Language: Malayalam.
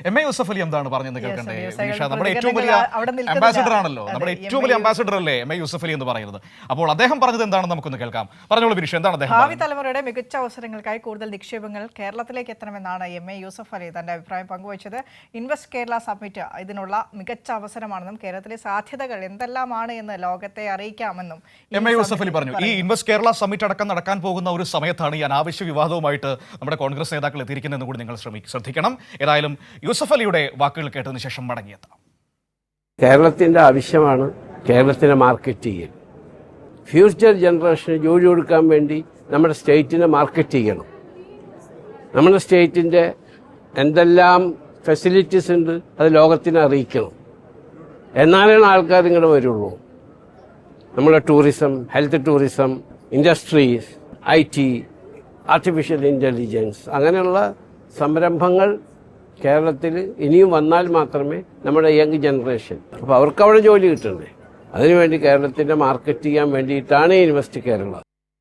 MA യൂസഫ് അലി എന്താണ് പറഞ്ഞെന്ന് കേൾക്കണ്ടേ വിനിഷ? നമ്മുടെ ഏറ്റവും വലിയ അംബാസിഡർ ആണല്ലോ, നമ്മുടെ ഏറ്റവും വലിയ അംബാസിഡർ അല്ലേ MA യൂസഫ് അലി എന്ന് പറയുന്നത്. അപ്പോൾ അദ്ദേഹം പറഞ്ഞത് എന്താണെന്ന് നമുക്കൊന്ന് കേൾക്കാം. പറഞ്ഞോളൂ വിനിഷ, എന്താണ് അദ്ദേഹം? ഭാവി തലമുറയുടെ മികച്ച അവസരങ്ങൾക്കായി കൂടുതൽ നിക്ഷേപങ്ങൾ കേരളത്തിലേക്ക് എത്തണമെന്നാണ് MA യൂസഫ് അലി തന്റെ അഭിപ്രായം പങ്കുവച്ചത്. ഇൻവെസ്റ്റ് കേരള സമ്മിറ്റ് ഇതിനുള്ള മികച്ച അവസരമാണെന്നും കേരളത്തിലെ സാധ്യതകൾ എന്തെല്ലാമാണ് എന്ന് ലോകത്തെ അറിയിക്കാമെന്നും MA യൂസഫ് അലി പറഞ്ഞു. ഈ ഇൻവെസ്റ്റ് കേരള സമ്മിറ്റ് അടക്കം നടക്കാൻ പോകുന്ന ഒരു സമയത്താണ് ഈ അനാവശ്യ വിവാദവുമായിട്ട് നമ്മുടെ കോൺഗ്രസ് നേതാക്കൾ എത്തിയിരിക്കുന്നതെന്ന് കൂടി നിങ്ങൾ ശ്രദ്ധിക്കണം. ഏതായാലും യൂസഫ് അലിയുടെ വാക്കുകൾ കേട്ടതിന് ശേഷം മടങ്ങിയെത്താം. കേരളത്തിന്റെ ആവശ്യമാണ് കേരളത്തിനെ മാർക്കറ്റ് ചെയ്യൽ. ഫ്യൂച്ചർ ജനറേഷന് ജോലി കൊടുക്കാൻ വേണ്ടി നമ്മുടെ സ്റ്റേറ്റിനെ മാർക്കറ്റ് ചെയ്യണം. നമ്മുടെ സ്റ്റേറ്റിന്റെ എന്തെല്ലാം ഫെസിലിറ്റീസ് ഉണ്ട് അത് ലോകത്തിനെ അറിയിക്കണം. എന്നാലാണ് ആൾക്കാർ ഇങ്ങോട്ട് വരുള്ളൂ. നമ്മളെ tourism, health tourism, industries, IT, artificial intelligence, അങ്ങനെയുള്ള സംരംഭങ്ങൾ കേരളത്തിൽ ഇനിയും വന്നാൽ മാത്രമേ നമ്മുടെ യങ് ജനറേഷൻ, അപ്പോൾ അവർക്ക് അവിടെ ജോലി കിട്ടണ്ടേ. അതിനുവേണ്ടി കേരളത്തിൻ്റെ മാർക്കറ്റ് ചെയ്യാൻ വേണ്ടിയിട്ടാണ് ഇൻവെസ്റ്റ് കേരള.